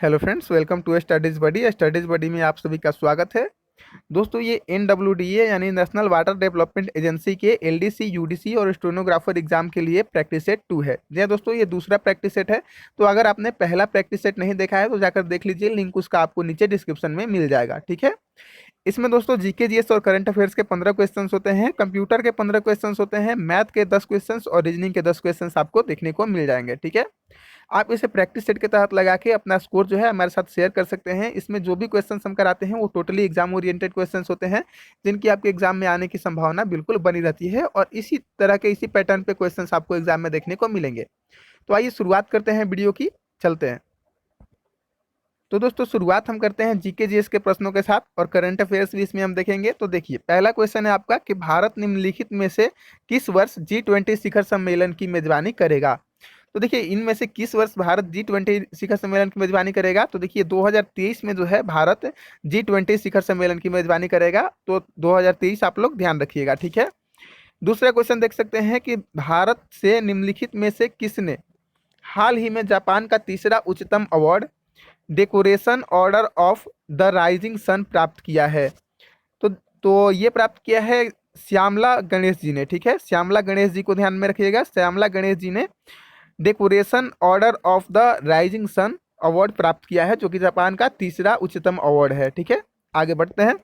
Hello friends, welcome to Studies Buddy. Studies Buddy में आप सभी का स्वागत है। दोस्तों, ये NWDA यानी नेशनल वाटर डेवलपमेंट एजेंसी के LDC, UDC और स्टेनोग्राफर एग्जाम के लिए प्रैक्टिस सेट 2 है। जी हाँ दोस्तों, ये दूसरा प्रैक्टिस सेट है। तो अगर आपने पहला प्रैक्टिस सेट नहीं देखा है तो जाकर देख लीजिए, लिंक उसका आपको नीचे डिस्क्रिप्शन में मिल जाएगा। ठीक है। इसमें दोस्तों जीके जीएस और करंट अफेयर्स के 15 क्वेश्चंस होते हैं, कंप्यूटर के 15 क्वेश्चंस होते हैं, मैथ के 10 क्वेश्चंस और रीजनिंग के 10 क्वेश्चंस आपको देखने को मिल जाएंगे। ठीक है। आप इसे प्रैक्टिस सेट के तहत लगा के अपना स्कोर जो है हमारे साथ शेयर कर सकते हैं। इसमें जो भी क्वेश्चंस हम कराते हैं वो टोटली एग्जाम ओरिएंटेड क्वेश्चंस होते हैं, जिनकी आपके एग्जाम में आने की संभावना बिल्कुल बनी रहती है और इसी तरह के इसी पैटर्न पे क्वेश्चंस आपको एग्जाम में देखने को मिलेंगे। तो आइए शुरुआत करते हैं वीडियो की, चलते हैं। तो दोस्तों, शुरुआत हम करते हैं जीके जीएस के प्रश्नों के साथ और करंट अफेयर्स भी इसमें हम देखेंगे। तो देखिए, पहला क्वेश्चन है आपका कि भारत निम्नलिखित में से किस वर्ष G20 शिखर सम्मेलन की मेजबानी करेगा। तो देखिए, इनमें से किस वर्ष भारत G20 शिखर सम्मेलन की मेजबानी करेगा। तो देखिए, 2023 में जो है भारत G20 शिखर सम्मेलन की मेजबानी करेगा। तो 2023 आप लोग ध्यान रखिएगा। ठीक है। दूसरा क्वेश्चन देख सकते हैं कि भारत से निम्नलिखित में से किसने हाल ही में जापान का तीसरा उच्चतम award decoration order of the rising sun प्राप्त किया है। तो ये प्राप्त किया है श्यामला गणेश जी ने। ठीक है, श्यामला गणेश जी को ध्यान में रखिएगा। श्यामला गणेश जी ने decoration order of the rising sun award प्राप्त किया है, जो कि जापान का तीसरा उच्चतम अवार्ड है। ठीक है, आगे बढ़ते हैं।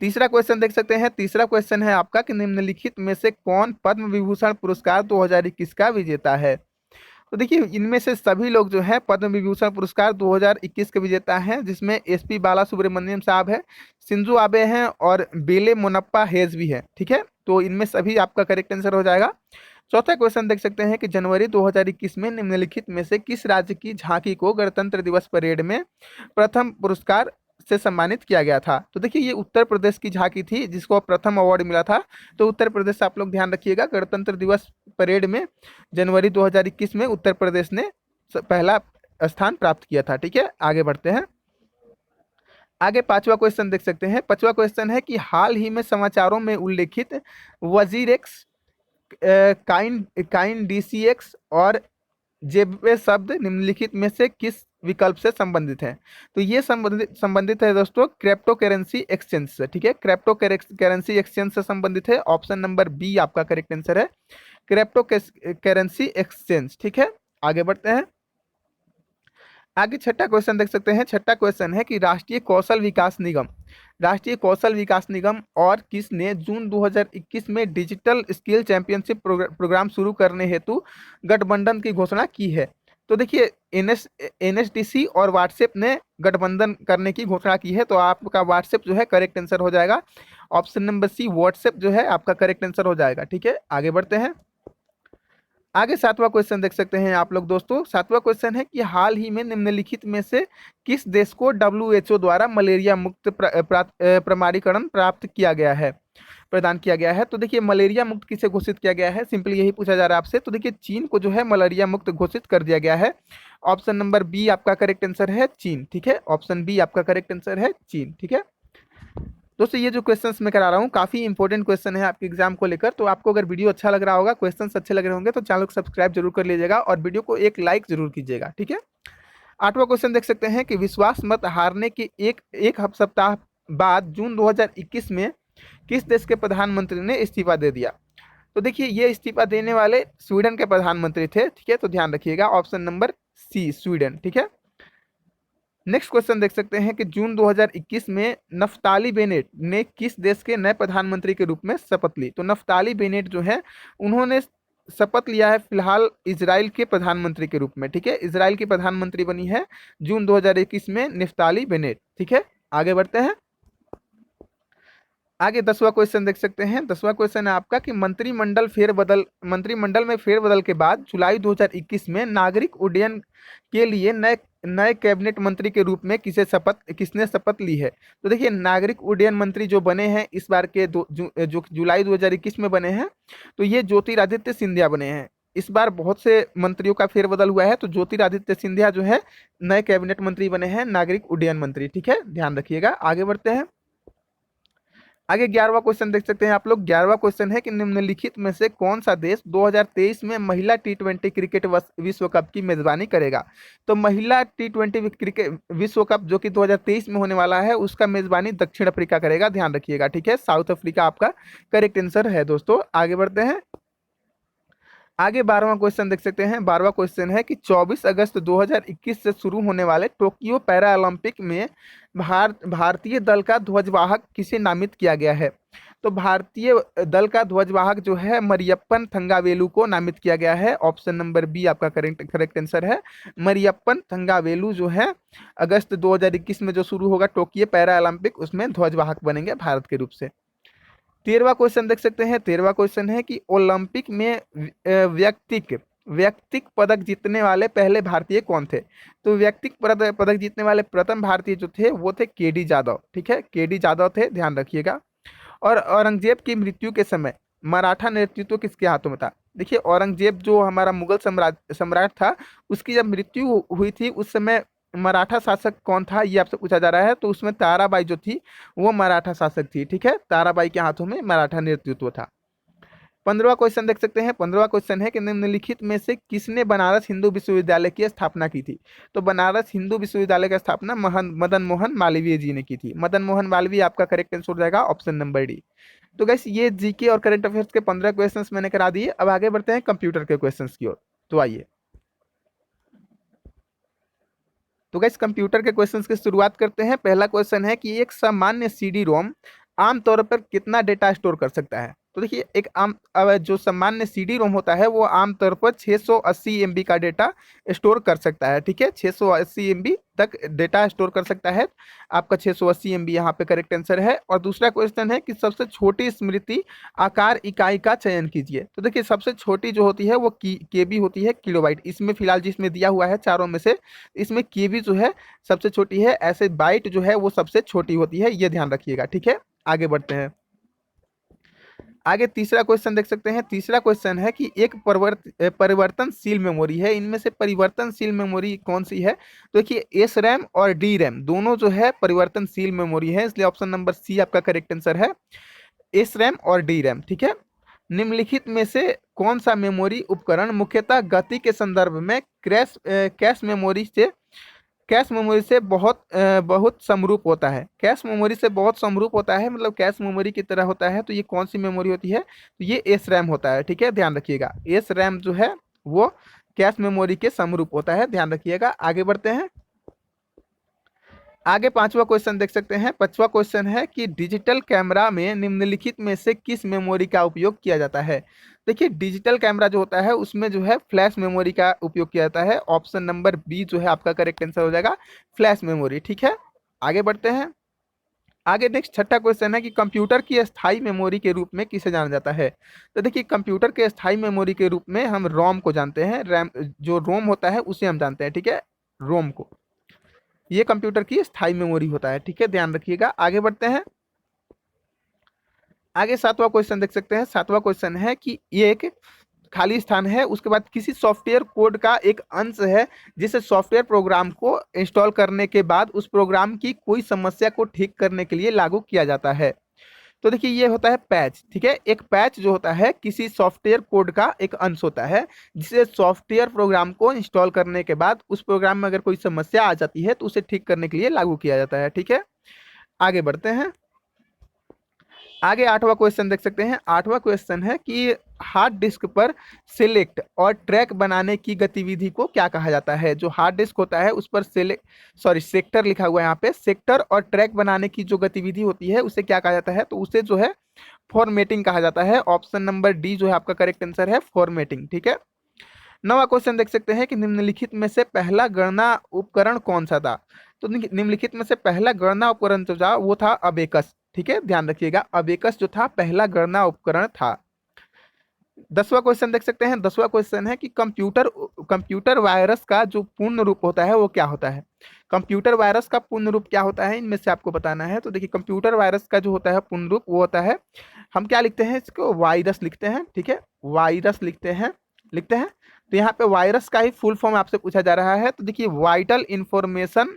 तीसरा क्वेश्चन देख सकते हैं। तीसरा क्वेश्चन है आपका कि निम्नलिखित में से कौन पद्म विभूषण पुरस्कार 2021 का विजेता है। तो देखिए, इनमें से सभी लोग जो है पद्म विभूषण पुरस्कार 2021 के विजेता हैं, जिसमें SP बाला सुब्रमण्यम साहब है, शिंजो आबे हैं और बेले मोनप्पा हेज भी है। ठीक है, तो इनमें सभी आपका करेक्ट आंसर हो जाएगा। चौथा क्वेश्चन देख सकते हैं कि जनवरी 2021 में निम्नलिखित में से किस राज्य की झांकी को गणतंत्र दिवस परेड में प्रथम पुरस्कार से सम्मानित किया गया था। तो देखिए, ये उत्तर प्रदेश की झांकी थी जिसको प्रथम अवार्ड मिला था। तो उत्तर प्रदेश आप लोग ध्यान रखिएगा, गणतंत्र दिवस परेड में जनवरी 2021 में उत्तर प्रदेश ने पहला स्थान प्राप्त किया था। ठीक है, आगे बढ़ते हैं। आगे पांचवा क्वेश्चन देख सकते हैं। पांचवा क्वेश्चन है कि हाल ही में समाचारों में उल्लेखित वजीर एक्स, काइन काइन DCX और जेबे शब्द निम्नलिखित में से किस विकल्प से संबंधित है। तो ये संबंधित है दोस्तों क्रिप्टो करेंसी एक्सचेंज से। ठीक है, क्रिप्टो करेंसी एक्सचेंज से संबंधित है। ऑप्शन नंबर बी आपका करेक्ट आंसर है, क्रिप्टो करेंसी एक्सचेंज। ठीक है, आगे बढ़ते हैं। आगे छठा क्वेश्चन देख सकते हैं। छठा क्वेश्चन है कि राष्ट्रीय कौशल विकास निगम और किसने जून 2021 में डिजिटल स्किल चैंपियनशिप प्रोग्राम शुरू करने हेतु गठबंधन की घोषणा की है। तो देखिए, NSDC और व्हाट्सएप ने गठबंधन करने की घोषणा की है। तो आपका व्हाट्सएप जो है करेक्ट आंसर हो जाएगा। ऑप्शन नंबर सी व्हाट्सएप जो है आपका करेक्ट आंसर हो जाएगा। ठीक है, आगे बढ़ते हैं। आगे सातवां क्वेश्चन देख सकते हैं आप लोग दोस्तों। सातवां क्वेश्चन है कि हाल ही में निम्नलिखित में से किस देश को WHO द्वारा मलेरिया मुक्त प्रमाणीकरण प्राप्त किया गया है, प्रदान किया गया है। तो देखिए, मलेरिया मुक्त किसे घोषित किया गया है, सिंपली यही पूछा जा रहा है आपसे। तो देखिए, चीन को जो है मलेरिया मुक्त घोषित कर दिया गया है। ऑप्शन नंबर बी आपका करेक्ट आंसर है, चीन। ठीक है, ऑप्शन बी आपका करेक्ट आंसर है, चीन। ठीक है दोस्तों, ये जो क्वेश्चंस मैं करा रहा हूँ काफी इंपॉर्टेंट क्वेश्चन है आपके एग्जाम को लेकर। तो आपको अगर वीडियो अच्छा लग रहा होगा, क्वेश्चंस अच्छे लग रहे होंगे, तो चैनल को सब्सक्राइब जरूर कर लीजिएगा और वीडियो को एक लाइक जरूर कीजिएगा। ठीक है, आठवां क्वेश्चन देख सकते हैं कि विश्वास मत हारने के एक सप्ताह बाद जून 2021 में किस देश के प्रधानमंत्री ने इस्तीफा दे दिया। तो देखिए, ये इस्तीफा देने वाले स्वीडन के प्रधानमंत्री थे। ठीक है, तो ध्यान रखिएगा, ऑप्शन नंबर सी स्वीडन। ठीक है, नेक्स्ट क्वेश्चन देख सकते हैं कि जून 2021 में नफ्ताली बेनेट ने किस देश के नए प्रधानमंत्री के रूप में शपथ ली। तो नफ्ताली बेनेट जो है उन्होंने शपथ लिया है फिलहाल इजराइल के प्रधानमंत्री के रूप में। ठीक है, इजराइल की प्रधानमंत्री बनी है जून 2021 में नफ्ताली बेनेट। ठीक है, आगे बढ़ते हैं। आगे 10वां क्वेश्चन देख सकते हैं। 10वां क्वेश्चन है आपका कि मंत्रिमंडल में फेरबदल के बाद जुलाई 2021 में नागरिक उड्डयन के लिए नए नए कैबिनेट मंत्री के रूप में किसने शपथ ली है। तो देखिए, नागरिक उड्डयन मंत्री जो बने हैं इस बार के जो जुलाई 2021 में बने हैं, तो ये ज्योतिरादित्य सिंधिया बने हैं। इस बार बहुत से मंत्रियों का फेरबदल हुआ है, तो ज्योतिरादित्य सिंधिया जो है नए कैबिनेट मंत्री बने हैं, नागरिक उड्डयन मंत्री। ठीक है, ध्यान रखिएगा, आगे बढ़ते हैं। आगे 11वां क्वेश्चन देख सकते हैं आप लोग। 11वां क्वेश्चन है कि निम्नलिखित में से कौन सा देश 2023 में महिला टी20 क्रिकेट विश्व कप की मेजबानी करेगा। तो महिला टी20 क्रिकेट विश्व कप जो कि 2023 में होने वाला है उसका मेजबानी दक्षिण अफ्रीका करेगा, ध्यान रखिएगा, ठीक है। साउथ अफ्रीका आपका करेक्ट आंसर है दोस्तों। आगे बढ़ते हैं। आगे 12वां क्वेश्चन देख सकते हैं। 12वां क्वेश्चन है कि 24 अगस्त 2021 से शुरू होने वाले टोक्यो पैरा ओलंपिक में भारतीय दल का ध्वजवाहक किसे नामित किया गया है। तो भारतीय दल का ध्वजवाहक जो है मरियप्पन थंगावेलु को नामित किया गया है। ऑप्शन नंबर बी आपका करेक्ट आंसर है। मरियप्पन थंगावेलु जो है अगस्त 2021 में जो शुरू होगा टोक्यो पैरा ओलंपिक, उसमें ध्वजवाहक बनेंगे भारत के रूप से। 13वां क्वेश्चन देख सकते हैं। 13वां क्वेश्चन है कि ओलंपिक में व्यक्तिक पदक जीतने वाले पहले भारतीय कौन थे। तो व्यक्तिक पदक जीतने वाले प्रथम भारतीय जो थे वो थे केडी जादव, ठीक है, केडी जादव थे, ध्यान रखिएगा। और औरंगजेब की मृत्यु के समय मराठा नेतृत्व किसके हाथों में था। देखिए औरंगजेब जो हमारा मुगल सम्राट था, उसकी जब मृत्यु हुई थी उस समय मराठा शासक कौन था ये आपसे पूछा जा रहा है। तो उसमें ताराबाई जो थी वो मराठा शासक थी, ठीक है, ताराबाई के हाथों में मराठा नेतृत्व था। 15वां क्वेश्चन देख सकते हैं। 15वां क्वेश्चन है कि निम्नलिखित में से किसने बनारस हिंदू विश्वविद्यालय की स्थापना की थी। तो बनारस हिंदू विश्वविद्यालय की स्थापना मदन मोहन मालवीय जी ने की थी। मदन मोहन मालवीय आपका करेक्ट आंसर हो जाएगा, ऑप्शन नंबर डी। तो गाइस ये जीके और करंट अफेयर्स के 15 क्वेश्चंस मैंने करा दिए। अब आगे बढ़ते हैं कंप्यूटर के क्वेश्चंस की ओर। तो आइए, तो गाइस कंप्यूटर के क्वेश्चंस की शुरुआत करते हैं। पहला क्वेश्चन है कि एक सामान्य सीडी रोम आमतौर पर कितना डेटा स्टोर कर सकता है। तो देखिए एक जो सामान्य सीडी रोम होता है वो आमतौर पर 680 एमबी का डेटा स्टोर कर सकता है, ठीक है, 680 एमबी तक डेटा स्टोर कर सकता है। आपका 680 एमबी यहाँ पे करेक्ट आंसर है। और दूसरा क्वेश्चन है कि सबसे छोटी स्मृति आकार इकाई का चयन कीजिए। तो देखिए सबसे छोटी जो होती है वो केबी होती है, किलोबाइट। इसमें फिलहाल जिसमें दिया हुआ है चारों में से इसमें केबी जो है सबसे छोटी है, ऐसे बाइट जो है वो सबसे छोटी होती है, ये ध्यान रखिएगा, ठीक है। आगे बढ़ते हैं। आगे तीसरा क्वेश्चन देख सकते हैं। तीसरा क्वेश्चन है कि एक परिवर्तनशील मेमोरी है, इनमें से परिवर्तनशील मेमोरी कौन सी है। तो देखिए एस रैम और डी रैम दोनों जो है परिवर्तनशील मेमोरी है, इसलिए ऑप्शन नंबर सी आपका करेक्ट आंसर है, एस रैम और डी रैम, ठीक है। निम्नलिखित में से कौन सा मेमोरी उपकरण मुख्यतः गति के संदर्भ में कैश मेमोरी से बहुत समरूप होता है। कैश मेमोरी से बहुत समरूप होता है, मतलब कैश मेमोरी की तरह होता है। तो ये कौन सी मेमोरी होती है। तो ये एस रैम होता है, ठीक है, ध्यान रखिएगा। एस रैम जो है वो कैश मेमोरी के समरूप होता है, ध्यान रखिएगा। आगे बढ़ते हैं। आगे पांचवा क्वेश्चन देख सकते हैं। पांचवा क्वेश्चन है कि डिजिटल कैमरा में निम्नलिखित में से किस मेमोरी का उपयोग किया जाता है। देखिए डिजिटल कैमरा जो होता है उसमें जो है फ्लैश मेमोरी का उपयोग किया जाता है। ऑप्शन नंबर बी जो है आपका करेक्ट आंसर हो जाएगा, फ्लैश मेमोरी, ठीक है। आगे बढ़ते हैं। आगे नेक्स्ट छठा क्वेश्चन है कि कंप्यूटर की स्थायी मेमोरी के रूप में किसे जाना जाता है। तो देखिए कंप्यूटर के स्थायी मेमोरी के रूप में हम रोम को जानते हैं, रैम जो रोम होता है उसे हम जानते हैं, ठीक है, रोम को। ये कंप्यूटर की स्थायी मेमोरी होता है, ठीक है, ध्यान रखिएगा। आगे बढ़ते हैं। आगे सातवां क्वेश्चन देख सकते हैं। सातवां क्वेश्चन है कि ये एक खाली स्थान है, उसके बाद किसी सॉफ्टवेयर कोड का एक अंश है जिसे सॉफ्टवेयर प्रोग्राम को इंस्टॉल करने के बाद उस प्रोग्राम की कोई समस्या को ठीक करने के लिए लागू किया जाता है। तो देखिए ये होता है पैच, ठीक है। एक पैच जो होता है किसी सॉफ्टवेयर कोड का एक अंश होता है जिसे सॉफ्टवेयर प्रोग्राम को इंस्टॉल करने के बाद उस प्रोग्राम में अगर कोई समस्या आ जाती है तो उसे ठीक करने के लिए लागू किया जाता है, ठीक है। आगे बढ़ते हैं। आगे आठवां क्वेश्चन देख सकते हैं। आठवां क्वेश्चन है कि हार्ड डिस्क पर सिलेक्ट और ट्रैक बनाने की गतिविधि को क्या कहा जाता है। जो हार्ड डिस्क होता है उस पर सेक्टर लिखा हुआ है यहाँ पे, सेक्टर और ट्रैक बनाने की जो गतिविधि होती है उसे क्या कहा जाता है। तो उसे जो है फॉर्मेटिंग कहा जाता है। ऑप्शन नंबर डी जो है आपका करेक्ट आंसर है, फॉर्मेटिंग, ठीक है। नवा क्वेश्चन देख सकते हैं कि निम्नलिखित में से पहला गणना उपकरण कौन सा था। तो निम्नलिखित में से पहला गणना उपकरण जो था वो था अबेकस, ठीक है, ध्यान रखिएगा, अबेकस जो था पहला गणना उपकरण था। 10वां क्वेश्चन देख सकते हैं। 10वां क्वेश्चन है कि कंप्यूटर वायरस का जो पूर्ण रूप होता है वो क्या होता है। कंप्यूटर वायरस का पूर्ण रूप क्या होता है, इनमें से आपको बताना है। तो देखिए कंप्यूटर वायरस का जो होता है पूर्ण रूप वो होता है, हम क्या लिखते हैं इसको, वायरस लिखते हैं, ठीक है, वायरस लिखते हैं। तो यहाँ पे वायरस का ही फुल फॉर्म आपसे पूछा जा रहा है। तो देखिए vital information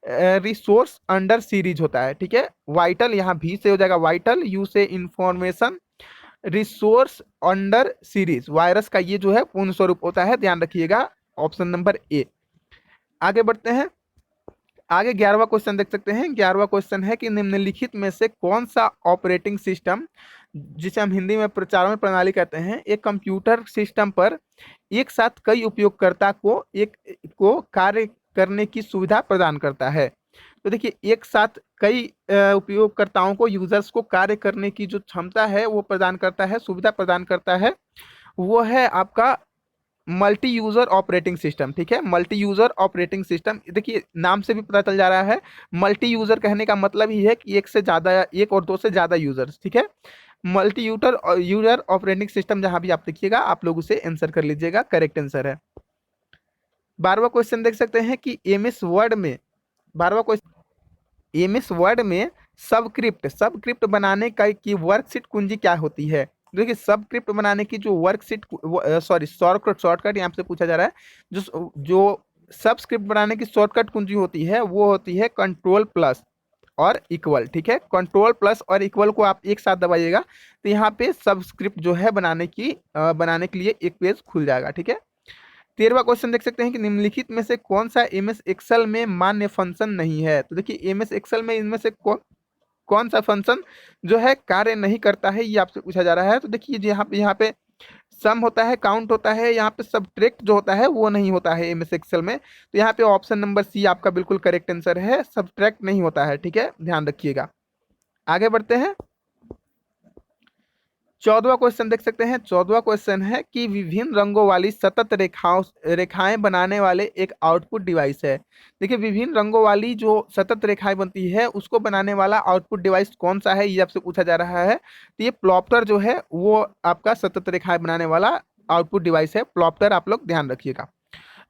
resource under series होता है, ठीक है। वाइटल यहाँ भी से हो जाएगा वाइटल, यू से information, resource under series, virus का ये जो है पूर्ण स्वरूप होता है, ध्यान रखिएगा, ऑप्शन नंबर ए। आगे बढ़ते हैं, आगे 11वां क्वेश्चन देख सकते हैं। 11वां क्वेश्चन है कि निम्नलिखित में से कौन सा ऑपरेटिंग सिस्टम, जिसे हम हिंदी में प्रचारण प्रणाली कहते हैं, एक कंप्यूटर सिस्टम पर एक साथ कई उपयोगकर्ता को कार्य करने की सुविधा प्रदान करता है। तो देखिए, एक साथ कई उपयोगकर्ताओं को, यूजर्स को कार्य करने की जो क्षमता है वो प्रदान करता है, सुविधा प्रदान करता है, वो है आपका मल्टी यूजर ऑपरेटिंग सिस्टम, ठीक है। मल्टी यूजर ऑपरेटिंग सिस्टम, देखिए नाम से भी पता चल जा रहा है, मल्टी यूजर कहने का मतलब ही है कि एक से ज्यादा, एक और दो से ज्यादा यूजर्स, ठीक है। मल्टी यूजर ऑपरेटिंग सिस्टम, जहां भी आप देखिएगा आप लोग उसे आंसर कर लीजिएगा, करेक्ट आंसर है। 12वां क्वेश्चन देख सकते हैं कि एमएस वर्ड में, 12वां क्वेश्चन, एमएस वर्ड में सबक्रिप्ट बनाने का की वर्कशीट कुंजी क्या होती है। देखिए, सबक्रिप्ट बनाने की जो वर्कशीट, सॉरी शॉर्टकट यहाँ से पूछा जा रहा है, जो सबस्क्रिप्ट बनाने की शॉर्टकट कुंजी होती है वो होती है कंट्रोल प्लस और इक्वल, ठीक है। कंट्रोल प्लस और इक्वल को आप एक साथ दबाइएगा तो यहाँ पे सबस्क्रिप्ट जो है बनाने के लिए एक पेज खुल जाएगा, ठीक है। 13वां क्वेश्चन देख सकते हैं कि निम्नलिखित में से कौन सा एमएस एक्सेल में मान्य फंक्शन नहीं है। तो देखिए, एमएस एक्सेल में इनमें से कौन सा फंक्शन जो है कार्य नहीं करता है, ये आपसे पूछा जा रहा है। तो देखिए, यहाँ पे सम होता है, काउंट होता है, यहाँ पे सबट्रैक्ट जो होता है वो नहीं होता है एमएस एक्सेल में। तो यहाँ पे ऑप्शन नंबर सी आपका बिल्कुल करेक्ट आंसर है, सबट्रैक्ट नहीं होता है, ठीक है, ध्यान रखिएगा। आगे बढ़ते हैं, 14वां क्वेश्चन देख सकते हैं। 14वां क्वेश्चन है कि विभिन्न रंगों वाली सतत रेखाएं बनाने वाले एक आउटपुट डिवाइस है। देखिए, विभिन्न रंगों वाली जो सतत रेखाएं बनती है उसको बनाने वाला आउटपुट डिवाइस कौन सा है, ये आपसे पूछा जा रहा है। तो ये प्लॉप्टर जो है वो आपका सतत रेखाएं बनाने वाला आउटपुट डिवाइस है, प्लॉप्टर, आप लोग ध्यान रखिएगा।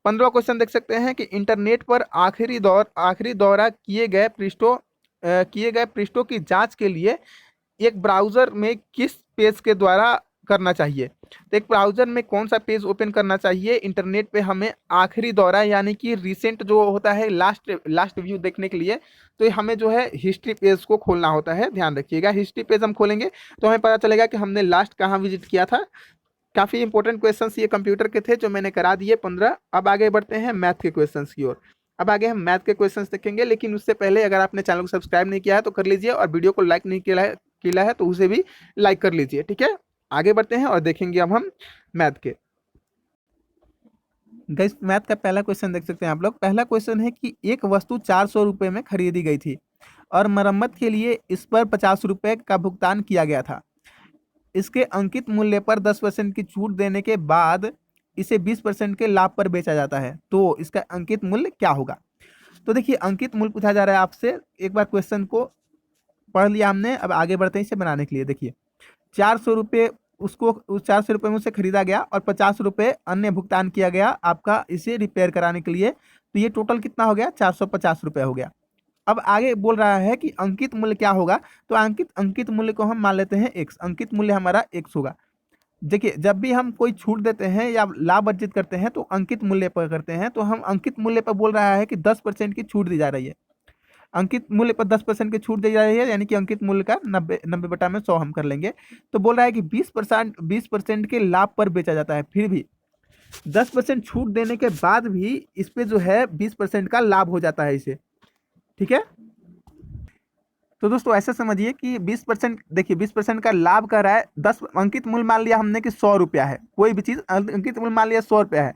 15वां क्वेश्चन देख सकते हैं कि इंटरनेट पर आखिरी दौरा किए गए पृष्ठों की जांच के लिए एक ब्राउजर में किस पेज के द्वारा करना चाहिए। तो एक ब्राउजर में कौन सा पेज ओपन करना चाहिए इंटरनेट पे हमें आखिरी दौरा, यानी कि रिसेंट जो होता है, लास्ट व्यू देखने के लिए, तो हमें जो है हिस्ट्री पेज को खोलना होता है, ध्यान रखिएगा। हिस्ट्री पेज हम खोलेंगे तो हमें पता चलेगा कि हमने लास्ट कहाँ विजिट किया था। काफ़ी इंपॉर्टेंट क्वेश्चंस ये कंप्यूटर के थे जो मैंने करा दिए 15। अब आगे बढ़ते हैं मैथ के क्वेश्चंस की ओर। अब आगे हम मैथ के क्वेश्चंस देखेंगे, लेकिन उससे पहले अगर आपने चैनल को सब्सक्राइब नहीं किया है तो कर लीजिए, और वीडियो को लाइक नहीं किया है तो उसे भी लाइक कर लीजिए, ठीक है। आगे बढ़ते हैं और देखेंगे अब हम मैथ के। गाइस, मैथ का पहला क्वेश्चन देख सकते हैं आप लोग। पहला क्वेश्चन है कि एक वस्तु 400 रुपये में खरीदी गई थी और मरम्मत के लिए इस पर 50 रुपये का भुगतान किया गया था। इसके अंकित मूल्य पर 10% की छूट देने के बाद इसे 20% के लाभ पर बेचा जाता है, तो इसका अंकित मूल्य क्या होगा। तो देखिए, अंकित मूल्य पूछा जा रहा है आपसे। एक बार क्वेश्चन को पढ़ लिया हमने, अब आगे बढ़ते हैं इसे बनाने के लिए। देखिए, 400 रुपये उसको, उस 400 रुपये में उसे खरीदा गया और 50 रुपये अन्य भुगतान किया गया आपका इसे रिपेयर कराने के लिए, तो ये टोटल कितना हो गया, 450 रुपये हो गया। अब आगे बोल रहा है कि अंकित मूल्य क्या होगा, तो अंकित मूल्य को हम मान लेते हैं x, अंकित मूल्य हमारा x होगा। देखिए, जब भी हम कोई छूट देते हैं या लाभ अर्जित करते हैं तो अंकित मूल्य पर करते हैं, तो हम अंकित मूल्य पर बोल रहा है कि 10% की छूट दी जा रही है। अंकित मूल्य पर 10% की छूट दी जा रही है, यानी कि अंकित मूल्य का 90 बटा में 100 हम कर लेंगे। तो बोल रहा है कि 20% के लाभ पर बेचा जाता है, फिर भी 10% छूट देने के बाद भी इस पे जो है 20% का लाभ हो जाता है इसे, ठीक है। तो दोस्तों ऐसा समझिए कि 20%, देखिए 20% का लाभ कर रहा है। 10 अंकित मूल्य मान लिया हमने कि 100 रुपया है, कोई भी चीज़ अंकित मूल्य मान लिया 100 रुपया है,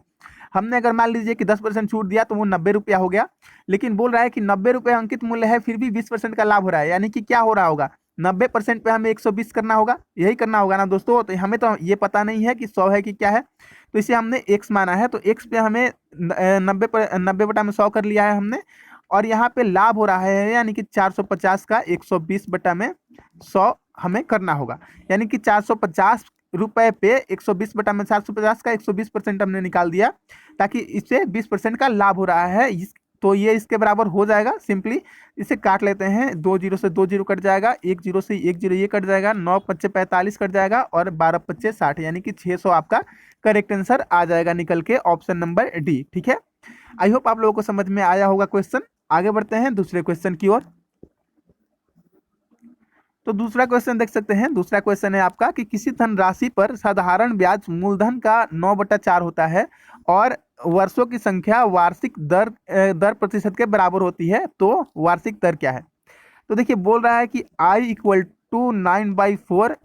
हमने अगर मान लीजिए कि 10% छूट दिया तो वो 90 रुपया हो गया। लेकिन बोल रहा है कि 90 रुपये अंकित मूल्य है, फिर भी 20% का लाभ हो रहा है, यानी कि क्या हो रहा होगा, 90% पे हमें 120 करना होगा, यही करना होगा ना दोस्तों। तो हमें तो ये पता नहीं है कि 100 है कि क्या है, तो इसे हमने x माना है, तो x पे हमें 90 बटा में 100 कर लिया है हमने, और यहाँ पे लाभ हो रहा है यानी कि 450 का 120 बटा में 100 हमें करना होगा, यानी कि 450 रुपए पे 120 बटा में 450 का 120% हमने निकाल दिया, ताकि इससे 20% का लाभ हो रहा है। तो ये इसके बराबर हो जाएगा। सिंपली इसे काट लेते हैं, 2 जीरो से 2 जीरो कट जाएगा, 1 जीरो से 1 जीरो ये कट जाएगा, 9 पच्चे 45 कट जाएगा, और 12 पच्चे 60, यानी कि 600 आपका करेक्ट आंसर आ जाएगा निकल के, ऑप्शन नंबर डी, ठीक है। आई होप आप लोगों को समझ में आया होगा क्वेश्चन। आगे बढ़ते हैं दूसरे क्वेश्चन की ओर। तो दूसरा क्वेश्चन देख सकते हैं। दूसरा क्वेश्चन है आपका कि किसी धनराशि पर साधारण ब्याज मूलधन का 9/4 होता है और वर्षों की संख्या वार्षिक दर प्रतिशत के बराबर होती है, तो वार्षिक दर क्या है? तो देखिए बोल रहा है कि आई इक्वल टू 9/4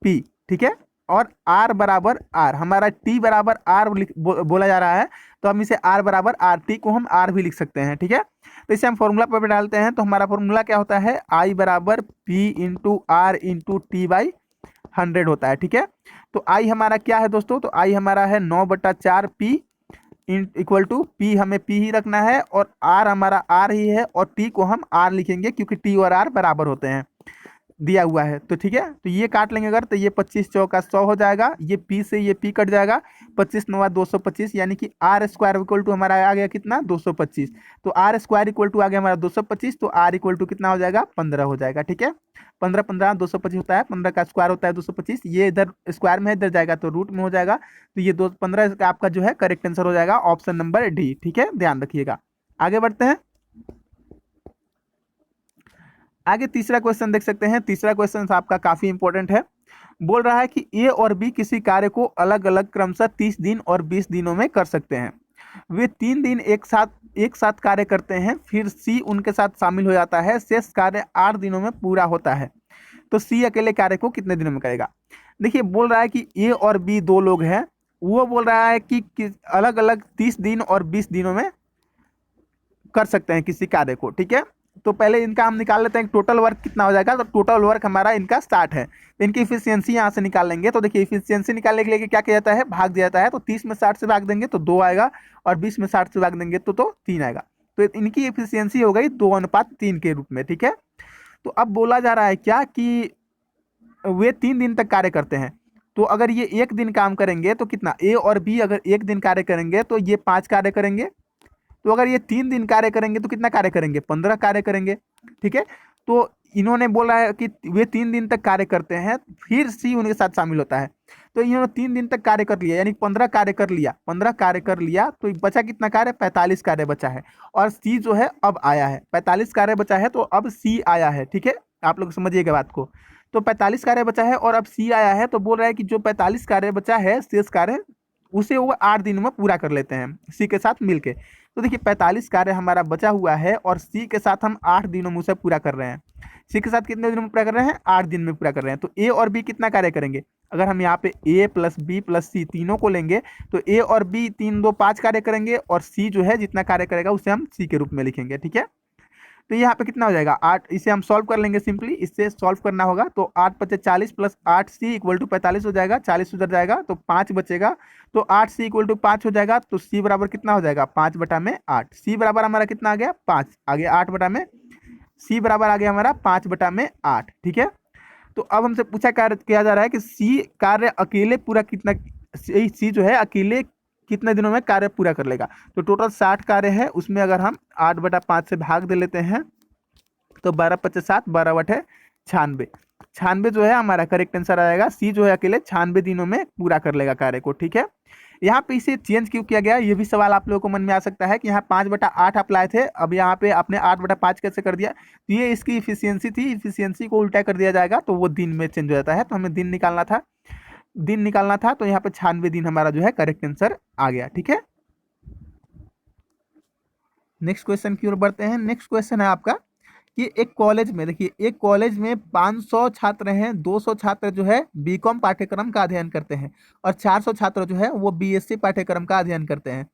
पी, ठीक है, और आर बराबर आर, हमारा टी बराबर आर बोला जा रहा है, तो हम इसे आर बराबर आर, टी को हम आर भी लिख सकते हैं, ठीक है। तो इसे हम फॉर्मूला पर डालते हैं, तो हमारा फॉर्मूला क्या होता है? आई बराबर P into R into T by 100 होता है, ठीक है। तो आई हमारा क्या है दोस्तों? तो आई हमारा है 9/4 पी इक्वल टू पी, हमें पी ही रखना है, और आर हमारा आर ही है, और टी को हम आर लिखेंगे क्योंकि टी और आर बराबर होते हैं, दिया हुआ है। तो ठीक है, तो ये काट लेंगे अगर, तो ये 25 चौका 100 हो जाएगा, ये पी से ये पी कट जाएगा, 25 9 225, यानी कि आर स्क्वायर इक्वल टू हमारा आ गया कितना? 225। तो आर स्क्वायर इक्वल टू आ गया हमारा 225, तो आर इक्वल टू कितना हो जाएगा? 15 हो जाएगा, ठीक है। 15 15 225 होता है, 15 का स्क्वायर होता है 225, ये इधर स्क्वायर में इधर जाएगा तो रूट में हो जाएगा, तो ये 15 आपका जो है करेक्ट आंसर हो जाएगा, ऑप्शन नंबर डी, ठीक है, ध्यान रखिएगा। आगे बढ़ते हैं। आगे तीसरा क्वेश्चन देख सकते हैं। तीसरा क्वेश्चन आपका काफी इंपॉर्टेंट है। बोल रहा है कि ए और बी किसी कार्य को अलग अलग क्रमशः 30 दिन और 20 दिनों में कर सकते हैं। वे 3 दिन एक साथ कार्य करते हैं, फिर सी उनके साथ शामिल हो जाता है, शेष कार्य 8 दिनों में पूरा होता है। तो सी अकेले कार्य को कितने दिनों में करेगा? देखिए बोल रहा है कि ए और बी दो लोग हैं, वो बोल रहा है कि अलग अलग 30 दिन और 20 दिनों में कर सकते हैं किसी कार्य को, ठीक है। तो पहले इनका हम निकाल लेते हैं टोटल वर्क कितना हो जाएगा। तो टोटल वर्क हमारा इनका 60 है, इनकी इफिशियंसी यहाँ से निकाल लेंगे। तो देखिए इफिशियंसी निकालने के लिए क्या किया जाता है? भाग दिया जाता है। तो 30 में 60 से भाग देंगे तो 2 आएगा, और 20 में 60 से भाग देंगे तो 3 आएगा। तो इनकी इफिशियंसी हो गई 2:3 के रूप में, ठीक है। तो अब बोला जा रहा है क्या कि वे 3 दिन तक कार्य करते हैं। तो अगर ये 1 दिन काम करेंगे तो कितना? ए और बी अगर 1 दिन कार्य करेंगे तो ये 5 कार्य करेंगे। तो अगर ये 3 दिन कार्य करेंगे तो कितना कार्य करेंगे? 15 कार्य करेंगे, ठीक है। तो इन्होंने बोला है कि वे 3 दिन तक कार्य करते हैं, फिर सी उनके साथ शामिल होता है। तो इन्होंने 3 दिन तक कार्य कर लिया, यानी 15 कार्य कर लिया, 15 कार्य कर लिया, तो बचा कितना कार्य? 45 कार्य बचा है, और सी जो है अब आया है। 45 कार्य बचा है, तो अब सी आया है, ठीक है। आप लोग समझिएगा बात को। तो 45 कार्य बचा है और अब सी आया है, तो बोल रहा है कि जो 45 कार्य बचा है, शेष कार्य, उसे वो 8 दिनों में पूरा कर लेते हैं सी के साथ मिलके। तो देखिए 45 कार्य हमारा बचा हुआ है, और सी के साथ हम 8 दिनों में उसे पूरा कर रहे हैं। सी के साथ कितने दिनों में पूरा कर रहे हैं? 8 दिन में पूरा कर रहे हैं। तो ए और बी कितना कार्य करेंगे? अगर हम यहाँ पे ए प्लस बी प्लस सी तीनों को लेंगे, तो ए और बी 3 2 5 कार्य करेंगे, और सी जो है जितना कार्य करेगा उसे हम सी के रूप में लिखेंगे, ठीक है। तो यहाँ पे कितना हो जाएगा? 8। इसे हम सॉल्व कर लेंगे, सिंपली इससे सॉल्व करना होगा। तो 8 × 40 प्लस 8 सी इक्वल टू 45 हो जाएगा, 40 उधर जाएगा तो 5 बचेगा, तो 8 सी इक्वल टू 5 हो जाएगा। तो सी बराबर कितना हो जाएगा? 5/8। सी बराबर हमारा कितना आ गया? 5 आ गया, 8/में सी बराबर आ गया हमारा 5/8, ठीक है। तो अब हमसे पूछा कार्य किया जा रहा है कि सी कार्य अकेले पूरा कितना, सी जो है अकेले कितने दिनों में कार्य पूरा कर लेगा। तो टोटल 60 कार्य है, उसमें अगर हम 8/5 से भाग दे लेते हैं तो 12 × 5 = 7, 12 × 96, 96 जो है हमारा करेक्ट आंसर आएगा। सी जो है अकेले 96 दिनों में पूरा कर लेगा कार्य को, ठीक है। यहाँ पे इसे चेंज क्यों किया गया, ये भी सवाल आप लोगों को मन में आ सकता है कि यहाँ 5/8 आप लाए थे, अब यहाँ पे आपने 8/5 कैसे कर दिया। तो ये इसकी इफिशियंसी थी, इफिशियंसी को उल्टा कर दिया जाएगा तो वो दिन में चेंज हो जाता है। तो हमें दिन निकालना था, तो यहाँ पे 96 दिन हमारा जो है करेक्ट आंसर आ गया, ठीक है। नेक्स्ट क्वेश्चन की ओर बढ़ते हैं। नेक्स्ट क्वेश्चन है आपका कि एक कॉलेज में, देखिए एक कॉलेज में 500 छात्र हैं, 200 छात्र जो है बीकॉम पाठ्यक्रम का अध्ययन करते हैं, और 400 छात्र जो है वो बीएससी पाठ्यक्रम का अध्ययन करते हैं।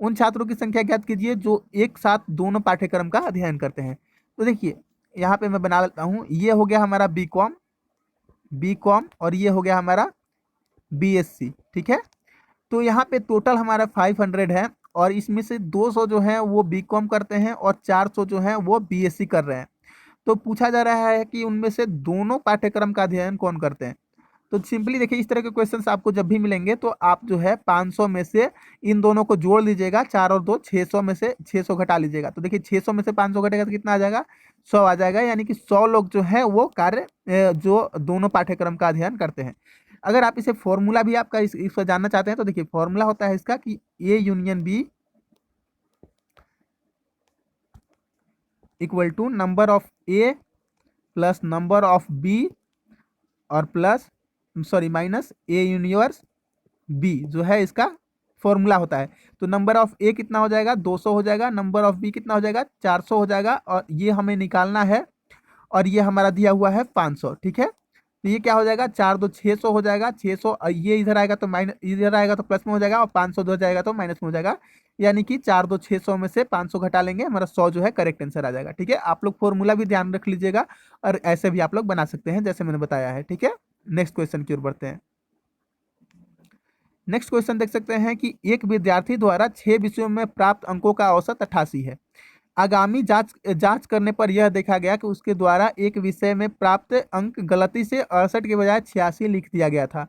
उन छात्रों की संख्या ज्ञात कीजिए जो एक साथ दोनों पाठ्यक्रम का अध्ययन करते हैं। तो देखिए यहाँ पे मैं बना लेता हूँ, ये हो गया हमारा बीकॉम और ये हो गया हमारा बीएससी, ठीक है। तो यहाँ पे टोटल हमारा 500 है, और इसमें से 200 जो है वो बीकॉम करते हैं और 400 जो है वो बीएससी कर रहे हैं। तो पूछा जा रहा है कि उनमें से दोनों पाठ्यक्रम का अध्ययन कौन करते हैं। तो सिंपली देखिए इस तरह के क्वेश्चंस आपको जब भी मिलेंगे तो आप जो है 500 में से इन दोनों को जोड़ लीजिएगा, 4 और 2 600 में से 600 घटा लीजिएगा। तो देखिए 600 में से 500 घटेगा तो कितना आ जाएगा? 100 आ जाएगा, यानी कि 100 लोग जो है वो कार्य जो दोनों पाठ्यक्रम का अध्ययन करते हैं। अगर आप इसे फॉर्मूला भी आपका इसको जानना चाहते हैं तो देखिए फॉर्मूला होता है इसका कि A union B equal to number of A plus number of B और plus sorry minus A universe B जो है इसका फॉर्मूला होता है। तो नंबर ऑफ ए कितना हो जाएगा 200 हो जाएगा, नंबर ऑफ बी कितना हो जाएगा 400 हो जाएगा, और ये हमें निकालना है, और ये हमारा दिया हुआ है 500। ठीक है, तो ये क्या हो जाएगा 4 2 600 हो जाएगा, 600 ये इधर आएगा तो माइनस, इधर आएगा तो प्लस में हो जाएगा, और 500 इधर जाएगा तो माइनस में हो जाएगा। यानी कि 4 2 600 में से 500 घटा लेंगे, हमारा 100 जो है करेक्ट आंसर आ जाएगा। ठीक है, आप लोग फॉर्मूला भी ध्यान रख लीजिएगा, और ऐसे भी आप लोग बना सकते हैं जैसे मैंने बताया है। ठीक है, नेक्स्ट क्वेश्चन की ओर बढ़ते हैं। नेक्स्ट क्वेश्चन देख सकते हैं कि एक विद्यार्थी द्वारा 6 विषयों में प्राप्त अंकों का औसत 88 है। आगामी जांच करने पर यह देखा गया कि उसके द्वारा एक विषय में प्राप्त अंक गलती से 68 के बजाय 86 लिख दिया गया था।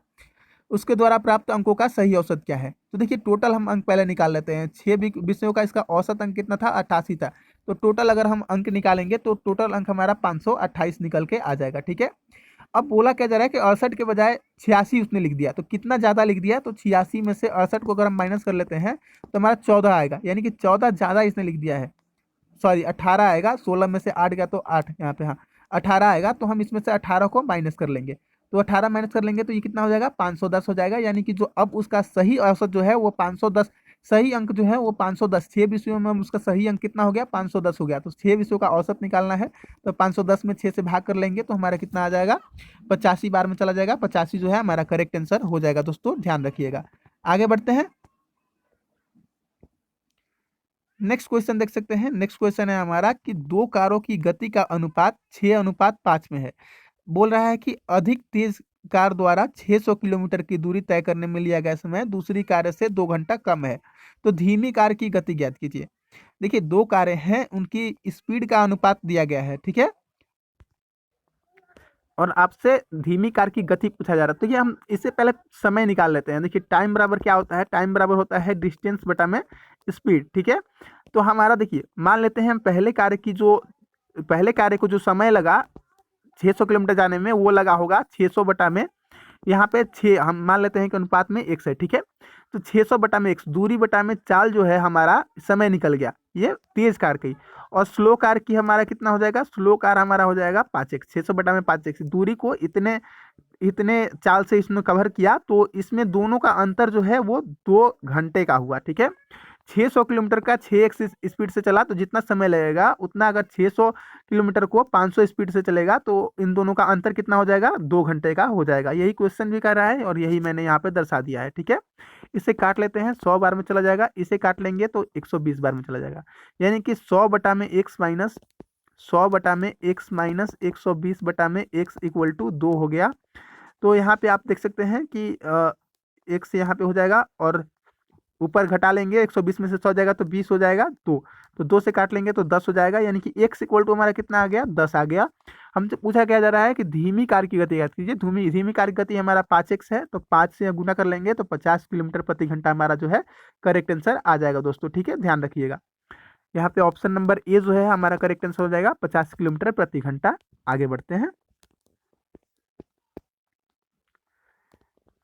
उसके द्वारा प्राप्त अंकों का सही औसत क्या है? तो देखिए टोटल हम अंक पहले निकाल लेते हैं। 6 विषयों का इसका औसत अंक कितना था 88 था। तो टोटल अगर हम अंक निकालेंगे तो टोटल अंक हमारा 528 निकल के आ जाएगा। ठीक है, अब बोला क्या जा रहा है कि 68 के बजाय 86 उसने लिख दिया। तो कितना ज़्यादा लिख दिया? तो 86 में से 68 को अगर हम माइनस कर लेते हैं तो हमारा 14 आएगा, यानी कि 14 ज़्यादा इसने लिख दिया है। सॉरी 18 आएगा, 16 में से 8 गया तो 8 यहाँ पे, हाँ 18 आएगा। तो हम इसमें से 18 को माइनस कर लेंगे, तो 18 माइनस कर लेंगे तो ये कितना हो जाएगा 510 हो जाएगा। यानी कि जो अब उसका सही औसत जो है वो 510, सही अंक जो है वो 510। 6 विषयों में उसका सही अंक कितना हो गया 510 हो गया। तो 6 विषयों का औसत निकालना है, तो 510 में 6 से भाग कर लेंगे तो हमारा कितना आ जाएगा 85 बार में चला जाएगा। 85 जो है हमारा करेक्ट आंसर हो जाएगा। दोस्तों ध्यान रखिएगा। आगे बढ़ते हैं, नेक्स्ट क्वेश्चन देख सकते हैं। नेक्स्ट क्वेश्चन है हमारा कि दो कारों की गति का अनुपात 6:5 में है। बोल रहा है कि अधिक तेज कार द्वारा 600 किलोमीटर की दूरी तय करने में लिया गया समय दूसरी कार से 2 घंटा कम है, तो धीमी कार की गति ज्ञात कीजिए। देखिए दो कारें हैं, उनकी स्पीड का अनुपात दिया गया है। ठीक है, और आपसे धीमी कार की गति पूछा जा रहा है। तो ये हम इससे पहले समय निकाल लेते हैं। देखिए टाइम बराबर क्या होता है, टाइम बराबर होता है डिस्टेंस बटा में स्पीड। ठीक है, तो हमारा देखिए मान लेते हैं हम पहले कार्य को जो समय लगा 600 किलोमीटर जाने में वो लगा होगा 600 बटा में, यहाँ पे 6 हम मान लेते हैं कि अनुपात में x है। ठीक है, तो 600 बटा में x, दूरी बटा में चाल जो है हमारा समय निकल गया, ये तेज कार की। और स्लो कार की हमारा कितना हो जाएगा, स्लो कार हमारा हो जाएगा 5x। 600 बटा में 5x, दूरी को इतने इतने चाल से इसने कवर किया, तो इसमें दोनों का अंतर जो है वो 2 घंटे का हुआ। ठीक है, 600 किलोमीटर का 6x स्पीड से चला तो जितना समय लगेगा उतना, अगर 600 किलोमीटर को 500 स्पीड से चलेगा तो इन दोनों का अंतर कितना हो जाएगा 2 घंटे का हो जाएगा। यही क्वेश्चन भी कर रहा है और यही मैंने यहाँ पे दर्शा दिया है। ठीक है, इसे काट लेते हैं, 100 बार में चला जाएगा, इसे काट लेंगे तो 120 बार में चला जाएगा। यानी कि 100 बटा में x माइनस 100 बटा में x माइनस 120 बटा में x इक्वल टू 2 हो गया। तो यहाँ पे आप देख सकते हैं कि x यहाँ पे हो जाएगा, और ऊपर घटा लेंगे 120 में से 100 जाएगा तो 20 हो जाएगा, तो 2 से काट लेंगे तो 10 हो जाएगा। यानी कि x इक्वल टू हमारा कितना आ गया 10 आ गया। हमसे पूछा क्या जा रहा है कि धीमी कार की गति याद कीजिए। धीमी कार की गति हमारा 5x है, तो 5 से गुना कर लेंगे तो 50 किलोमीटर प्रति घंटा हमारा जो है करेक्ट आंसर आ जाएगा। दोस्तों ठीक है, ध्यान रखिएगा। यहाँ पे ऑप्शन नंबर ए जो है हमारा करेक्ट आंसर हो जाएगा 50 किलोमीटर प्रति घंटा। आगे बढ़ते हैं,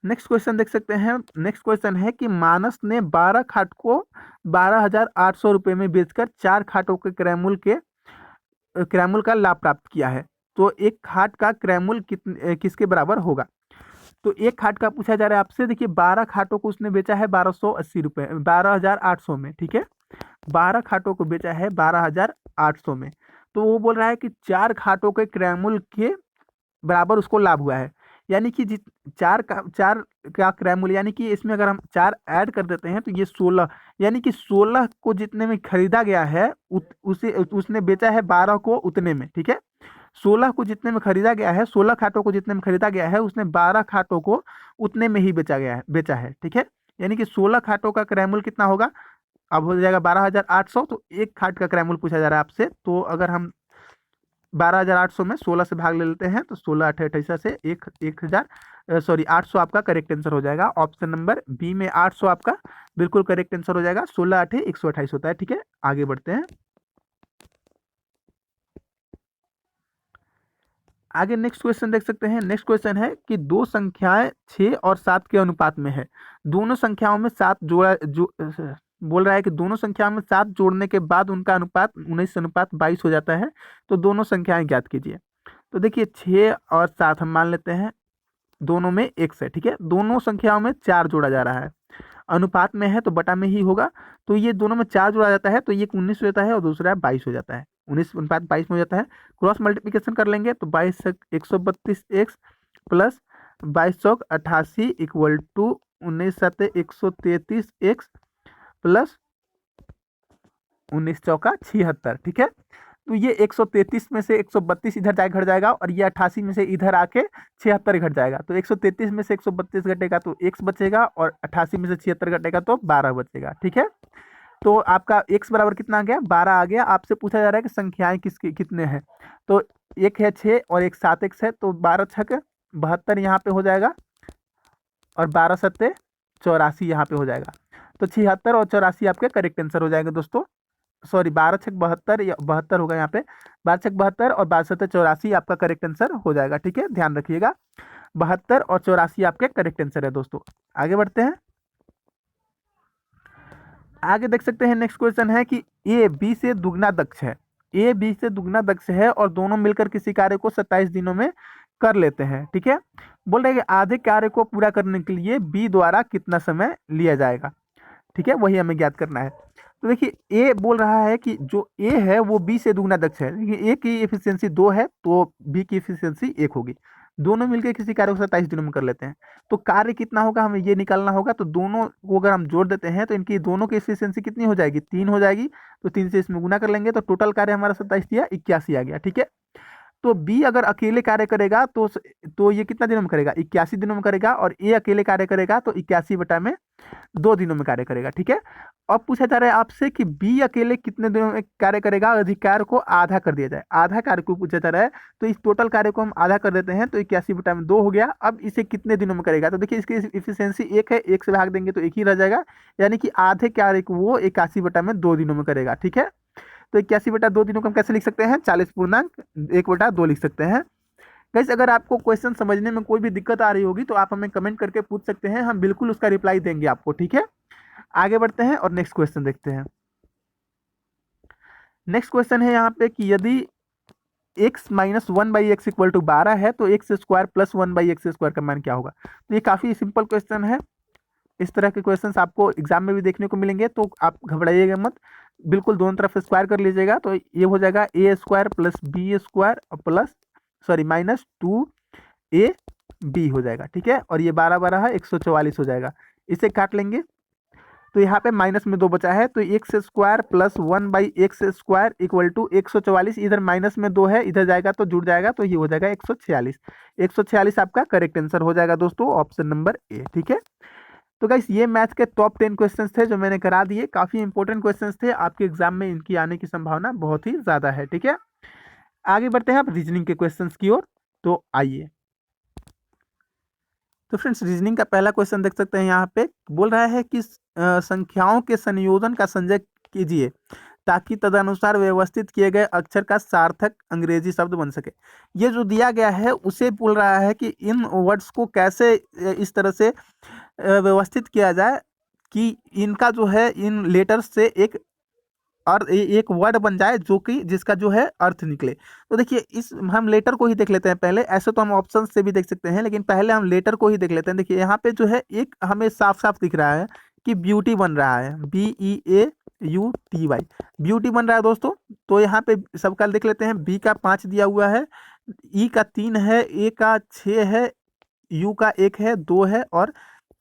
नेक्स्ट क्वेश्चन देख सकते हैं। नेक्स्ट क्वेश्चन है कि मानस ने 12 खाट को 12,800 रुपये में बेचकर 4 खाटों के क्रैमुल का लाभ प्राप्त किया है। तो एक खाट का क्रैमुल किसके बराबर होगा? तो एक खाट का पूछा जा रहा है आपसे। देखिए 12 खाटों को उसने बेचा है 1280 रुपये, 12,800 में। ठीक है, 12 खाटों को बेचा है 12,800 में। तो वो बोल रहा है कि 4 खाटों के क्रैमुल के बराबर उसको लाभ हुआ है। यानी कि चार का क्रैमुल, यानी कि इसमें अगर हम 4 ऐड कर देते हैं तो ये 16, यानी कि 16 को जितने में खरीदा गया है उसे उसने बेचा है 12 को उतने में। ठीक है, 16 को जितने में खरीदा गया है, 16 खाटों को जितने में खरीदा गया है उसने 12 खाटों को उतने में ही बेचा है। ठीक है, यानी कि 16 खाटों का क्रैमुल कितना होगा, अब हो जाएगा 12,800। तो एक खाट का क्रैमुल पूछा जा रहा है आपसे। तो अगर हम 12,800 में 16 से भाग ले लेते हैं तो 16 8 28 से 800 आपका करेक्ट आंसर हो जाएगा। ऑप्शन नंबर बी में 800 आपका बिल्कुल करेक्ट आंसर हो जाएगा। 16 8 128 होता है। ठीक है, आगे बढ़ते हैं। आगे नेक्स्ट क्वेश्चन देख सकते हैं। नेक्स्ट क्वेश्चन है कि दो संख्याएं 6 और 7 के अनुपात में है। दोनों संख्याओं में 7 बोल रहा है कि दोनों संख्याओं में 7 जोड़ने के बाद उनका अनुपात 19:22 हो जाता है, तो दोनों संख्याएं ज्ञात कीजिए। तो देखिए 6 और 7 हम मान लेते हैं, दोनों में x है, ठीक है। दोनों संख्याओं में 4 जोड़ा जा रहा है, अनुपात में है तो बटा में ही होगा। तो ये दोनों में 4 जोड़ा जाता है तो ये 19 हो जाता है और दूसरा 22 हो जाता है, 19:22 में हो जाता है। क्रॉस मल्टीप्लिकेशन कर लेंगे तो 22 132x plus 22 equal to 19 133x plus 19 चौका 76, ठीक है। तो ये 133 में से 132 इधर जाए घट जाएगा और ये 88 में से इधर आके 76 घट जाएगा। तो 133 में से 132 घटेगा तो x बचेगा और 88 में से 76 घटेगा तो 12 बचेगा, ठीक है। तो आपका x बराबर कितना आ गया, 12 आ गया। आपसे पूछा जा रहा है कि संख्याएं किसकी कितने हैं, तो एक है 6 और एक 7x है, तो 12 छक 72 यहाँ पे हो जाएगा और 12 सत्ते 84 यहाँ पे हो जाएगा। तो 76 और 84 आपके करेक्ट आंसर हो जाएगा दोस्तों। सॉरी 12 छक 72 या 72 होगा यहाँ पे, 12 छक 72 और 12 सत्ते 84 आपका करेक्ट आंसर हो जाएगा, ठीक है। ध्यान रखिएगा 72 और 84 आपके करेक्ट आंसर है दोस्तों। आगे बढ़ते हैं, आगे देख सकते हैं नेक्स्ट क्वेश्चन है कि ए बी से दुगना दक्ष है, ए बी से दुगना दक्ष है और दोनों मिलकर किसी कार्य को 27 दिनों में कर लेते हैं, ठीक है। बोल रहे हैं कि आधे कार्य को पूरा करने के लिए बी द्वारा कितना समय लिया जाएगा, ठीक है, वही हमें ज्ञात करना है। तो देखिए ए बोल रहा है कि जो ए है वो बी से दुगना दक्ष है, देखिए ए की एफिशिएंसी 2 है तो बी की एफिशिएंसी 1 होगी। दोनों मिलकर किसी कार्य को 27 दिनों में कर लेते हैं, तो कार्य कितना होगा हमें ये निकालना होगा। तो दोनों को अगर हम जोड़ देते हैं तो इनकी दोनों की एफिशिएंसी कितनी हो जाएगी, 3 हो जाएगी। तो 3 से इसमें गुना कर लेंगे तो टोटल कार्य हमारा 27 दिया 81 आ गया, ठीक है। तो बी अगर अकेले कार्य करेगा तो ये कितना दिनों में करेगा, 81 दिनों में करेगा, और ए अकेले कार्य करेगा तो 81 बटा में 2 दिनों में कार्य करेगा, ठीक है। अब पूछा जा रहा है आपसे कि बी अकेले कितने दिनों में कार्य करेगा, अधिकार को आधा कर दिया जाए, आधा कार्य को पूछा जा रहा है। तो इस टोटल कार्य को हम आधा कर देते हैं तो 81 बटा में 2 हो गया। अब इसे कितने दिनों में करेगा, तो देखिए इसकी इफिशियंसी 1 है, 1 से भाग देंगे तो 1 ही रह जाएगा, यानी कि आधे कार्य को वो 81 बटा में 2 दिनों में करेगा, ठीक है। तो 81 बटा 2 दिनों को हम कैसे लिख सकते हैं, 40.1/2 लिख सकते हैं। गाइस अगर आपको क्वेश्चन समझने में कोई भी दिक्कत आ रही होगी तो आप हमें कमेंट करके पूछ सकते हैं, हम बिल्कुल उसका रिप्लाई देंगे आपको, ठीक है। आगे बढ़ते हैं और नेक्स्ट क्वेश्चन देखते हैं। नेक्स्ट क्वेश्चन है यहाँ पे कि यदि x minus 1/x equal to 12 है तो x square plus 1/x square का मान क्या होगा। तो ये काफ़ी सिंपल क्वेश्चन है, इस तरह के क्वेश्चंस आपको एग्जाम में भी देखने को मिलेंगे, तो आप घबराइएगा मत, बिल्कुल दोनों तरफ स्क्वायर कर लीजिएगा। तो ये हो जाएगा A square plus B square plus sorry minus 2ab हो जाएगा, ठीक है। और ये 12 12 है 144 हो जाएगा, इसे काट लेंगे तो यहाँ पे माइनस में 2 बचा है, तो x square plus 1/x square equal to 144, इधर माइनस में 2 है, इधर जाएगा तो जुड़ जाएगा, तो ये हो जाएगा 146। 146 आपका करेक्ट आंसर हो जाएगा दोस्तों, ऑप्शन नंबर ए, ठीक है। तो गाइस ये मैथ के टॉप 10 क्वेश्चंस थे जो मैंने करा दिए, काफ़ी इंपॉर्टेंट क्वेश्चंस थे, आपके एग्जाम में इनकी आने की संभावना बहुत ही ज़्यादा है, ठीक है। आगे बढ़ते हैं आप रीजनिंग के क्वेश्चंस की ओर, तो आइए। तो फ्रेंड्स रीजनिंग का पहला क्वेश्चन देख सकते हैं, यहाँ पे बोल रहा है कि संख्याओं के संयोजन का संचय कीजिए ताकि तदनुसार व्यवस्थित किए गए अक्षर का सार्थक अंग्रेजी शब्द बन सके। ये जो दिया गया है उसे बोल रहा है कि इन वर्ड्स को कैसे इस तरह से व्यवस्थित किया जाए कि इनका जो है इन लेटर्स से एक और एक वर्ड बन जाए जो कि जिसका जो है अर्थ निकले। तो देखिए इस हम लेटर को ही देख लेते हैं पहले, ऐसे तो हम ऑप्शन से भी देख सकते हैं लेकिन पहले हम लेटर को ही देख लेते हैं। देखिए यहाँ पे जो है एक हमें साफ साफ दिख रहा है कि ब्यूटी बन रहा है, BEAUTY ब्यूटी बन रहा है दोस्तों। तो यहाँ पे सबका देख लेते हैं, बी का 5 दिया हुआ है, ई का 3 है, ए का 6 है, यू का 1 है, 2 है और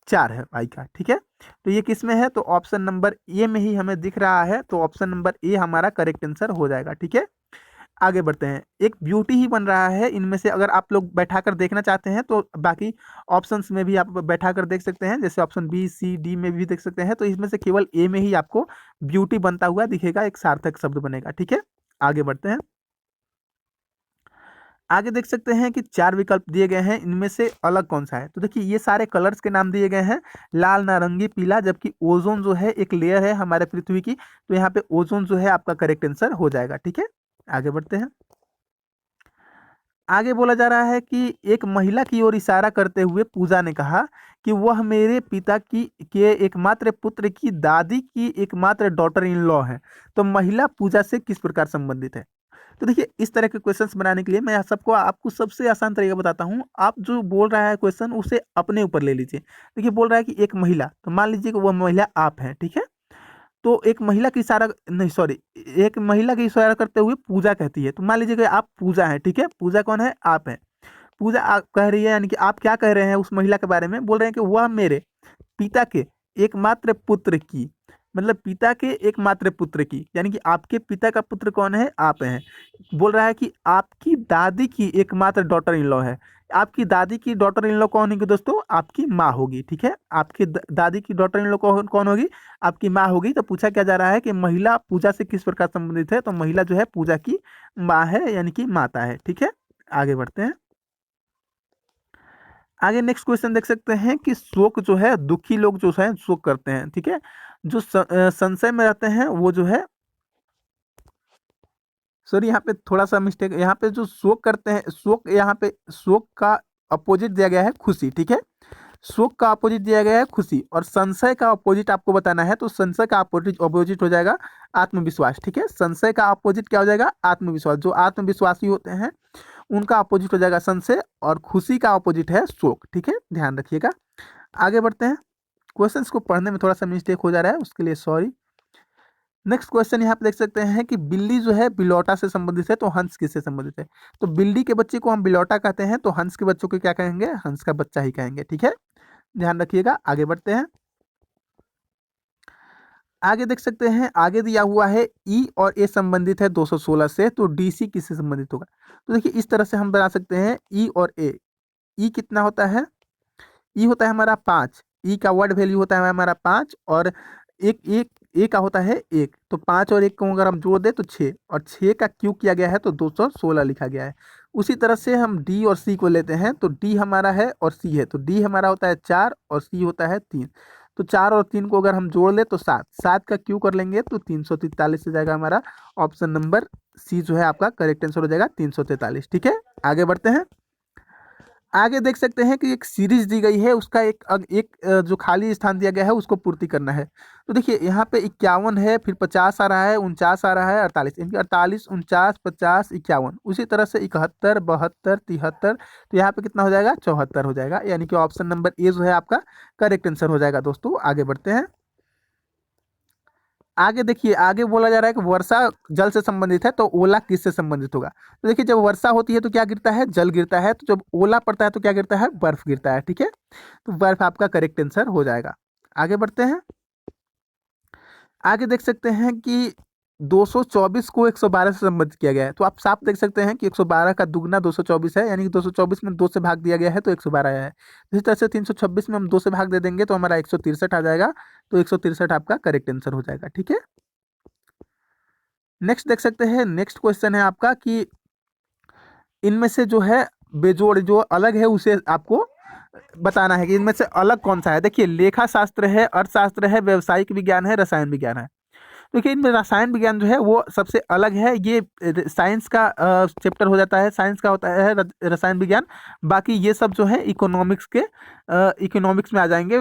4 है आई का, ठीक है। तो ये किस में है, तो ऑप्शन नंबर ए में ही हमें दिख रहा है, तो ऑप्शन नंबर ए हमारा करेक्ट आंसर हो जाएगा, ठीक है। आगे बढ़ते हैं, एक ब्यूटी ही बन रहा है इनमें से, अगर आप लोग बैठाकर देखना चाहते हैं तो बाकी ऑप्शंस में भी आप बैठाकर देख सकते हैं, जैसे ऑप्शन बी सी डी में भी देख सकते हैं। तो इसमें से केवल ए में ही आपको ब्यूटी बनता हुआ दिखेगा, एक सार्थक शब्द बनेगा, ठीक है। आगे बढ़ते हैं, आगे देख सकते हैं कि 4 विकल्प दिए गए हैं, इनमें से अलग कौन सा है। तो देखिए ये सारे कलर्स के नाम दिए गए हैं, लाल नारंगी पीला, जबकि ओजोन जो है एक लेयर है हमारे पृथ्वी की, तो यहाँ पे ओजोन जो है आपका करेक्ट आंसर हो जाएगा, ठीक है। आगे बढ़ते हैं, आगे बोला जा रहा है कि एक महिला की ओर इशारा करते हुए पूजा ने कहा कि वह मेरे पिता की के एकमात्र पुत्र की दादी की एकमात्र डॉटर इन लॉ है। तो महिला पूजा से किस प्रकार संबंधित है? तो देखिए, इस तरह के क्वेश्चंस बनाने के लिए मैं सबको आपको सबसे आसान तरीका बताता हूँ। आप जो बोल रहा है क्वेश्चन उसे अपने ऊपर ले लीजिए। देखिए, बोल रहा है कि एक महिला, तो मान लीजिए कि वह महिला आप है, ठीक है। तो एक महिला की इशारा नहीं, सॉरी, एक महिला की इशारा करते हुए पूजा कहती है, तो मान लीजिए कि आप पूजा है, ठीक है। पूजा कौन है? आप है। पूजा आप कह रही है, यानी कि आप क्या कह रहे हैं उस महिला के बारे में? बोल रहे हैं कि वह मेरे पिता के एकमात्र पुत्र की, मतलब पिता के एकमात्र पुत्र की, यानी कि आपके पिता का पुत्र कौन है? आप हैं। बोल रहा है कि आपकी दादी की एकमात्र डॉटर इन लॉ है। आपकी दादी की डॉटर इन लॉ कौन होगी दोस्तों? आपकी माँ होगी, ठीक है। आपकी दादी की डॉटर इन लॉ कौन कौन होगी? आपकी माँ होगी। तो पूछा क्या जा रहा है कि महिला पूजा से किस प्रकार संबंधित है? तो महिला जो है पूजा की माँ है, यानी कि माता है, ठीक है। आगे बढ़ते हैं। आगे नेक्स्ट क्वेश्चन देख सकते हैं कि शोक जो है, दुखी लोग जो है शोक करते हैं, ठीक है। जो संशय में रहते हैं वो जो है, सॉरी यहाँ पे थोड़ा सा मिस्टेक, यहाँ पे जो शोक करते हैं, शोक, यहाँ पे शोक का अपोजिट दिया गया है खुशी, ठीक है। शोक का अपोजिट दिया गया है खुशी, और संशय का अपोजिट आपको बताना है, तो संशय का अपोजिट अपोजिट हो जाएगा आत्मविश्वास, ठीक है। संशय का अपोजिट क्या हो जाएगा? आत्मविश्वास। जो आत्मविश्वासी होते हैं उनका अपोजिट हो जाएगा संशय, और खुशी का अपोजिट है शोक, ठीक है, ध्यान रखिएगा। आगे बढ़ते हैं। क्वेश्चंस को पढ़ने में थोड़ा सा मिस्टेक हो जा रहा है, उसके लिए सॉरी। नेक्स्ट क्वेश्चन यहाँ पे देख सकते हैं कि बिल्ली जो है बिलौटा से संबंधित है, तो हंस किससे संबंधित है? तो बिल्ली के बच्चे को हम बिलौटा कहते हैं, तो हंस के बच्चों को क्या कहेंगे? हंस का बच्चा ही कहेंगे, ठीक है, ध्यान रखिएगा। आगे बढ़ते हैं। आगे देख सकते हैं, आगे दिया हुआ है ई और ए संबंधित है 216 से, तो डी सी किससे संबंधित होगा? तो देखिए, इस तरह से हम बना सकते हैं ई और ए। ई कितना होता है? ई होता है हमारा 5। ई का वर्ड वैल्यू होता है हमारा 5, और एक एक ए का होता है 1। तो 5 और 1 को अगर हम जोड़ दें तो 6, और 6 का क्यूब किया गया है तो 216 लिखा गया है। उसी तरह से हम डी और सी को लेते हैं, तो डी हमारा है और सी है, तो डी हमारा होता है 4 और सी होता है 3। तो 4 और 3 को अगर हम जोड़ ले तो 7, 7 का क्यू कर लेंगे तो 343 हो जाएगा हमारा। ऑप्शन नंबर सी जो है आपका करेक्ट आंसर हो जाएगा 343, ठीक है। आगे बढ़ते हैं। आगे देख सकते हैं कि एक सीरीज दी गई है, उसका जो खाली स्थान दिया गया है उसको पूर्ति करना है। तो देखिए, यहाँ पे 51 है, फिर 50 आ रहा है, 49 आ रहा है, 48, इनकी 48, 49, 50, 51। उसी तरह से 71, 72, 73, तो यहाँ पे कितना हो जाएगा? 74 हो जाएगा, यानी कि ऑप्शन नंबर ए जो है आपका करेक्ट आंसर हो जाएगा दोस्तों। आगे बढ़ते हैं। आगे देखिए, आगे बोला जा रहा है कि वर्षा जल से संबंधित है, तो ओला किससे संबंधित होगा? तो देखिए, जब वर्षा होती है तो क्या गिरता है? जल गिरता है। तो जब ओला पड़ता है तो क्या गिरता है? बर्फ गिरता है, ठीक है। तो बर्फ आपका करेक्ट आंसर हो जाएगा। आगे बढ़ते हैं। आगे देख सकते हैं कि 224 को 112 से संबंधित किया गया है, तो आप साफ देख सकते हैं कि 112 का दुगना 224 है, यानी कि 224 में 2 से भाग दिया गया है तो 112 आया है। इसी तरह से 326 में हम 2 से भाग दे देंगे तो हमारा 163 आ जाएगा, तो 163 आपका करेक्ट आंसर हो जाएगा, ठीक है। नेक्स्ट देख सकते हैं, नेक्स्ट क्वेश्चन है आपका कि इनमें से जो है बेजोड़ जो अलग है उसे आपको बताना है कि इनमें से अलग कौन सा है। देखिए, लेखा शास्त्र है, अर्थशास्त्र है, व्यवसायिक विज्ञान है, रसायन विज्ञान है। देखिए, इनमें रसायन विज्ञान जो है वो सबसे अलग है, ये साइंस का चैप्टर हो जाता है, साइंस का होता है रसायन विज्ञान। बाकी ये सब जो है इकोनॉमिक्स के इकोनॉमिक्स में आ जाएंगे।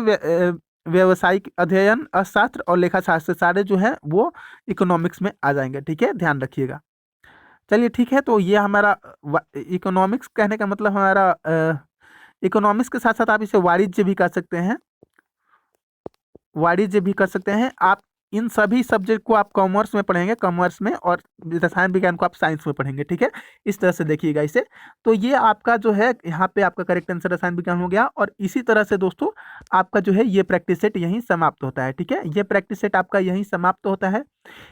व्यवसायिक अध्ययन, अर्थशास्त्र और लेखा शास्त्र सारे जो हैं वो इकोनॉमिक्स में आ जाएंगे, ठीक है, ध्यान रखिएगा। चलिए ठीक है, तो ये हमारा इकोनॉमिक्स कहने का मतलब हमारा इकोनॉमिक्स के साथ साथ आप इसे वाणिज्य भी कर सकते हैं, वाणिज्य भी कर सकते हैं आप। इन सभी सब्जेक्ट को आप कॉमर्स में पढ़ेंगे, कॉमर्स में, और रसायन विज्ञान को आप साइंस में पढ़ेंगे, ठीक है। इस तरह से देखिएगा इसे। तो ये आपका जो है यहाँ पे आपका करेक्ट आंसर रसायन विज्ञान हो गया। और इसी तरह से दोस्तों आपका जो है ये प्रैक्टिस सेट यहीं समाप्त होता है, ठीक है। ये प्रैक्टिस सेट आपका यहीं समाप्त होता है।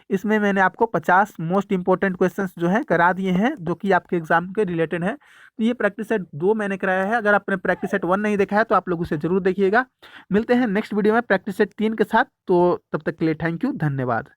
इसमें मैंने आपको 50 मोस्ट इंपॉर्टेंट क्वेश्चंस जो है करा दिए हैं, जो कि आपके एग्जाम के रिलेटेड है। तो ये प्रैक्टिस सेट 2 मैंने कराया है। अगर आपने प्रैक्टिस सेट 1 नहीं देखा है तो आप लोग उसे जरूर देखिएगा। मिलते हैं नेक्स्ट वीडियो में प्रैक्टिस सेट 3 के साथ। तो तब तक के लिए थैंक यू, धन्यवाद।